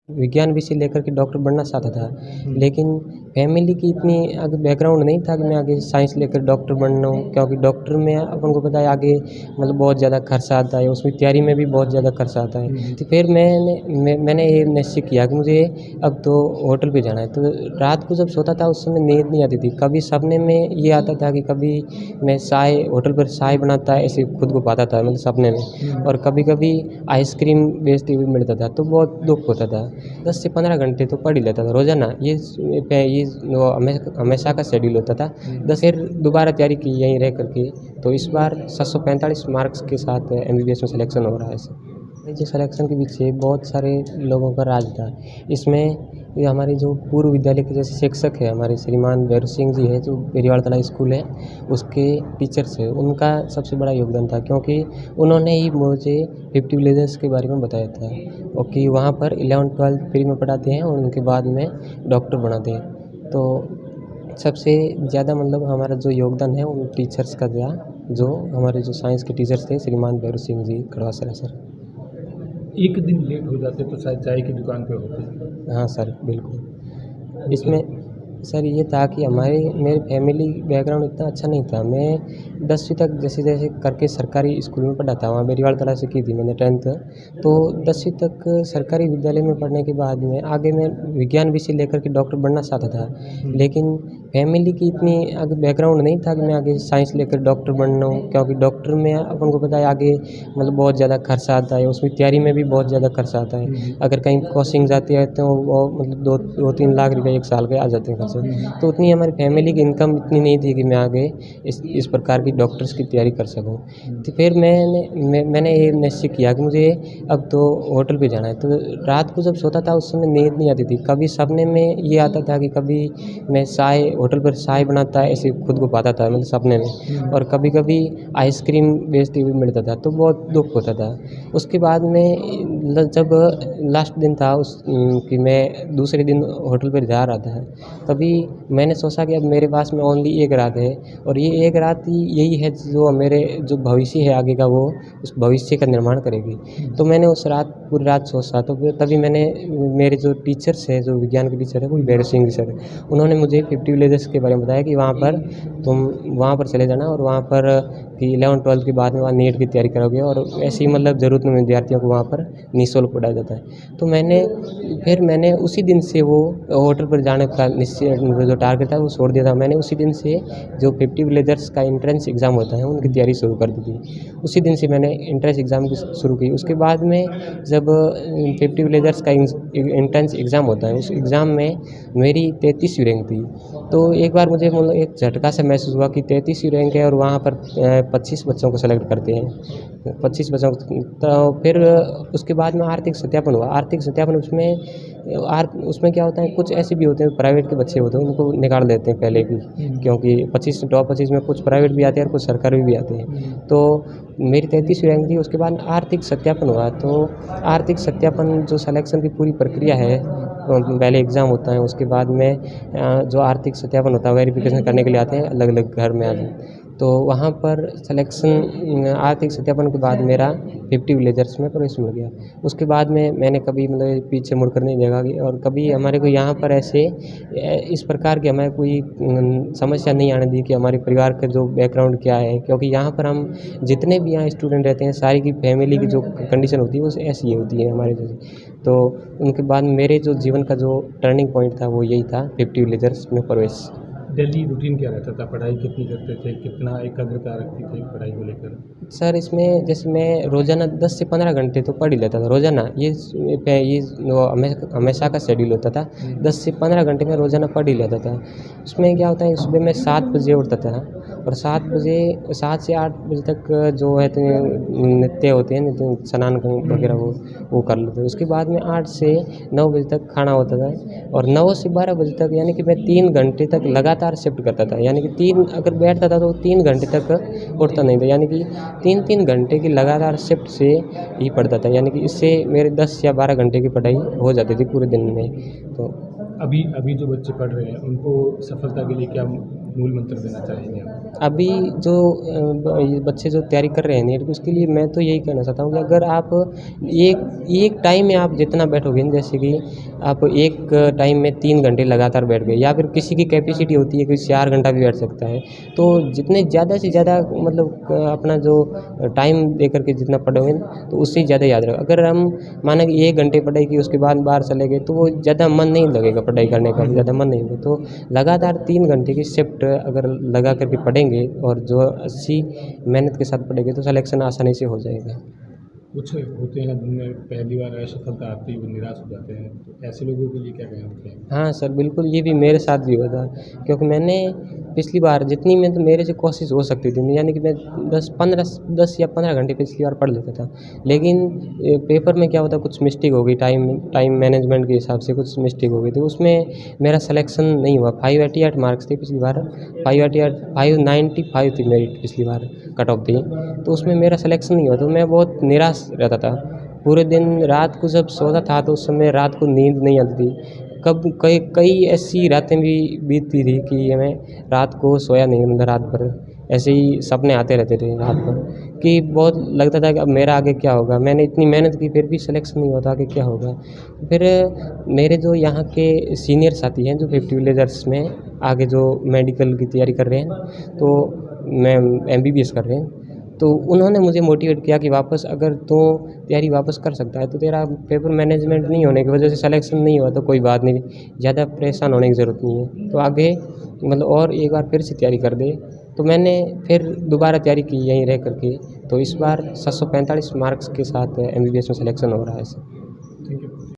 विज्ञान विषय लेकर के डॉक्टर बनना चाहता था, लेकिन फैमिली की इतनी आगे बैकग्राउंड नहीं था कि मैं आगे साइंस लेकर डॉक्टर बनना हूँ, क्योंकि डॉक्टर में अपन को पता है आगे मतलब बहुत ज़्यादा खर्चा आता है, उसमें तैयारी में भी बहुत ज़्यादा खर्चा आता है। तो फिर मैंने ये निश्चय किया कि मुझे अब तो होटल पे जाना है। तो रात को जब सोता था उस समय नींद नहीं आती थी, कभी सपने में ये आता था कि कभी मैं चाय होटल पर चाय बनाता ऐसे खुद को पाता था, मतलब सपने में, और कभी-कभी आइसक्रीम बेचते हुए मिलता था, तो बहुत दुःख होता था। 10 से 15 घंटे तो पढ़ ही लेता था रोज़ाना। ये वो हमेशा का शेड्यूल होता था। फिर दोबारा तैयारी की यहीं रह कर के, तो इस बार 745 मार्क्स के साथ एमबीबीएस में सिलेक्शन हो रहा है सर। जी, सिलेक्शन के पीछे बहुत सारे लोगों का राज था। इसमें ये हमारे जो पूर्व विद्यालय के जैसे शिक्षक हैं, हमारे श्रीमान भैरू सिंह जी हैं, जो बेरीवाल कला स्कूल है, उसके टीचर्स हैं, उनका सबसे बड़ा योगदान था, क्योंकि उन्होंने ही मुझे 50 विलेजेस के बारे में बताया था, और कि वहाँ पर 11th-12th फ्री में पढ़ाते हैं और उनके बाद में डॉक्टर बनाते हैं। तो सबसे ज़्यादा मतलब हमारा जो योगदान है उन टीचर्स का था, जो हमारे जो साइंस के टीचर्स थे, श्रीमान भैरू सिंह जी खड़वासरा सर। एक दिन लेट हो जाते तो शायद चाय की दुकान पे होते। हाँ सर, बिल्कुल। इसमें सर ये था कि मेरी फैमिली बैकग्राउंड इतना अच्छा नहीं था। मैं 10वीं तक जैसे-जैसे करके सरकारी स्कूल में पढ़ा था, वहाँ बेरीवाल कला से की थी मैंने 10th। तो 10वीं तक सरकारी विद्यालय में पढ़ने के बाद में आगे मैं विज्ञान विषय लेकर के डॉक्टर बनना चाहता था, लेकिन फैमिली की इतनी आगे बैकग्राउंड नहीं था कि मैं आगे साइंस लेकर डॉक्टर बनना हूँ, क्योंकि डॉक्टर में अपन को पता है आगे मतलब बहुत ज़्यादा खर्चा आता है, उसमें तैयारी में भी बहुत ज़्यादा खर्चा आता है। अगर कहीं कोचिंग जाते हैं तो वो मतलब 2-3 लाख रुपए 1 साल के आ जाते हैं खर्चे। तो उतनी हमारी फैमिली की इनकम इतनी नहीं थी कि मैं आगे इस प्रकार की डॉक्टर्स की तैयारी कर सकूँ। तो फिर मैंने ये निश्चय किया कि मुझे अब तो होटल पे जाना है। तो रात को जब सोता था उस समय नींद नहीं आती थी, कभी सपने में ये आता था कि कभी मैं चाय होटल पर चाय बनाता ऐसे खुद को पाता था, मतलब सपने में, और कभी-कभी आइसक्रीम बेचते हुए मिलता था, तो बहुत दुःख होता था। उसके बाद में जब लास्ट दिन था कि मैं दूसरे दिन होटल पर जा रहा था, तभी मैंने सोचा कि अब मेरे पास में ओनली एक रात है, और ये एक रात ही यही है जो मेरे जो भविष्य है आगे का, वो उस भविष्य का निर्माण करेगी। तो मैंने उस रात पूरी रात सोचा, तो फिर तभी मैंने मेरे जो टीचर्स हैं, जो विज्ञान के टीचर हैं, वो भैरू सिंह जी सर, उन्होंने मुझे 50 विलेजेस के बारे में बताया कि तुम वहाँ पर चले जाना, और वहाँ पर कि 11th-12th के बाद में वहाँ नीट की तैयारी करोगे, और ऐसे ही मतलब ज़रूरतमंद विद्यार्थियों को वहाँ पर निःशुल्क पढ़ाया जाता है। तो मैंने उसी दिन से वो होटल पर जाने का निश्चय जो टारगेट था वो छोड़ दिया था। मैंने उसी दिन से जो 50 विलेजर्स का एंट्रेंस एग्ज़ाम होता है उनकी तैयारी शुरू कर दी थी। उसी दिन से मैंने एंट्रेंस एग्ज़ाम की शुरू की। उसके बाद में जब 50 विलेजर्स का एंट्रेंस एग्ज़ाम होता है, उस एग्ज़ाम में मेरी 33वीं रैंक थी। तो एक बार मुझे मतलब एक झटका सा महसूस हुआ कि 33वीं रैंक है और वहाँ पर 25 बच्चों को सेलेक्ट करते हैं, 25 बच्चों को। तो फिर उसके बाद में आर्थिक सत्यापन हुआ। आर्थिक सत्यापन उसमें क्या होता है, कुछ ऐसे भी होते हैं प्राइवेट के बच्चे होते हैं, उनको निकाल देते हैं पहले भी, क्योंकि 25 टॉप 25 में कुछ प्राइवेट भी आते हैं और कुछ सरकारी भी आते हैं। तो मेरी 33वीं रैंक थी। उसके बाद आर्थिक सत्यापन हुआ, तो आर्थिक सत्यापन जो सिलेक्शन की पूरी प्रक्रिया है, पहले एग्ज़ाम होता है, उसके बाद में जो आर्थिक सत्यापन होता है, वेरिफिकेशन करने के लिए आते हैं अलग-अलग घर में आते। तो वहाँ पर सिलेक्शन आर्थिक सत्यापन के बाद मेरा 50 विलेजर्स में प्रवेश मिल गया। उसके बाद में मैंने कभी मतलब पीछे मुड़कर नहीं देखा, कि और कभी हमारे को यहाँ पर ऐसे इस प्रकार की हमें कोई समस्या नहीं आने दी कि हमारे परिवार का जो बैकग्राउंड क्या है, क्योंकि यहाँ पर हम जितने भी यहाँ स्टूडेंट रहते हैं, सारी की फैमिली की जो कंडीशन होती है वो ऐसी ही होती है हमारे जैसे। तो उनके बाद मेरे जो जीवन का जो टर्निंग पॉइंट था वो यही था, 50 विलेजर्स में प्रवेश। डेली रूटीन क्या रहता था? पढ़ाई कितनी करते थे? कितना एकाग्रता रखती थी पढ़ाई को लेकर? सर इसमें जैसे मैं रोज़ाना 10 से 15 घंटे तो पढ़ ही लेता था रोज़ाना। ये वो हमेशा का शेड्यूल होता था। 10 से 15 घंटे मैं रोज़ाना पढ़ ही लेता था। उसमें क्या होता है, सुबह मैं 7 बजे उठता था, और 7 से 8 बजे तक जो है तो नित्य होते हैं, नित्य स्नान वगैरह वो कर लेते थे। उसके बाद में 8 से 9 बजे तक खाना होता था, और 9 से 12 बजे तक यानी कि मैं 3 घंटे तक लगातार शिफ्ट करता था। यानी कि 3 अगर बैठता था तो 3 घंटे तक उठता नहीं था, यानी कि 3-3 घंटे की लगातार शिफ्ट से ही पढ़ता था। यानी कि इससे मेरे 10 या 12 घंटे की पढ़ाई हो जाती थी पूरे दिन में। तो अभी अभी जो बच्चे पढ़ रहे हैं उनको सफलता के लिए क्या मूल मंत्र देना चाहेंगे आप? अभी जो ये बच्चे जो तैयारी कर रहे हैं नीट की, उसके लिए मैं तो यही कहना चाहता हूँ कि अगर आप एक एक टाइम में आप जितना बैठोगे न, जैसे कि आप एक टाइम में 3 घंटे लगातार बैठ गए, या फिर किसी की कैपेसिटी होती है कि 4 घंटा भी बैठ सकता है, तो जितने ज़्यादा से ज़्यादा मतलब अपना जो टाइम दे करके जितना पढ़ोगे न, तो उससे ज़्यादा याद रहेगा। अगर हम माना कि 1 घंटे पढ़ाई की, उसके बाद बाहर चले गए, तो वो ज़्यादा मन नहीं लगेगा पढ़ाई करने का, ज़्यादा मन नहीं होगा। तो लगातार 3 घंटे की शिफ्ट अगर लगा करके पढ़ेंगे और जो अच्छी मेहनत के साथ पढ़ेंगे, तो सिलेक्शन आसानी से हो जाएगा। कुछ होते हैं जिनमें पहली बार असफलता आती है, वो निराश हो जाते हैं, तो ऐसे लोगों के लिए क्या कहना चाहेंगे? हाँ सर, बिल्कुल ये भी मेरे साथ भी हुआ था, क्योंकि मैंने पिछली बार जितनी में तो मेरे से कोशिश हो सकती थी, यानी कि मैं 10 या 15 घंटे पिछली बार पढ़ लेता था। लेकिन पेपर में क्या होता, कुछ मिस्टेक हो गई, टाइम मैनेजमेंट के हिसाब से कुछ मिस्टेक हो गई, तो उसमें मेरा सिलेक्शन नहीं हुआ। 588 मार्क्स थे पिछली बार, 595 थी मेरी पिछली बार कट ऑफ थी, तो उसमें मेरा सिलेक्शन नहीं हुआ, तो मैं बहुत निराश रहता था। पूरे दिन रात को जब सोता था, तो उस समय रात को नींद नहीं आती थी। कब कई कई ऐसी रातें भी बीतती थी कि मैं रात को सोया नहीं, मतलब रात भर ऐसे ही सपने आते रहते थे रात भर, कि बहुत लगता था कि अब मेरा आगे क्या होगा। मैंने इतनी मेहनत की, फिर भी सिलेक्शन नहीं हुआ, तो आगे क्या होगा। फिर मेरे जो यहाँ के सीनियर साथी हैं, जो 50 विलेजर्स में आगे जो मेडिकल की तैयारी कर रहे हैं, तो मैं MBBS कर रहे हैं, तो उन्होंने मुझे मोटिवेट किया कि वापस अगर तू तैयारी वापस कर सकता है, तो तेरा पेपर मैनेजमेंट नहीं होने की वजह से सिलेक्शन नहीं हुआ, तो कोई बात नहीं, ज़्यादा परेशान होने की ज़रूरत नहीं है, तो आगे मतलब और एक बार फिर से तैयारी कर दे। तो मैंने फिर दोबारा तैयारी की यहीं रह करके, तो इस बार 745 मार्क्स के साथ MBBS में सिलेक्शन हो रहा है।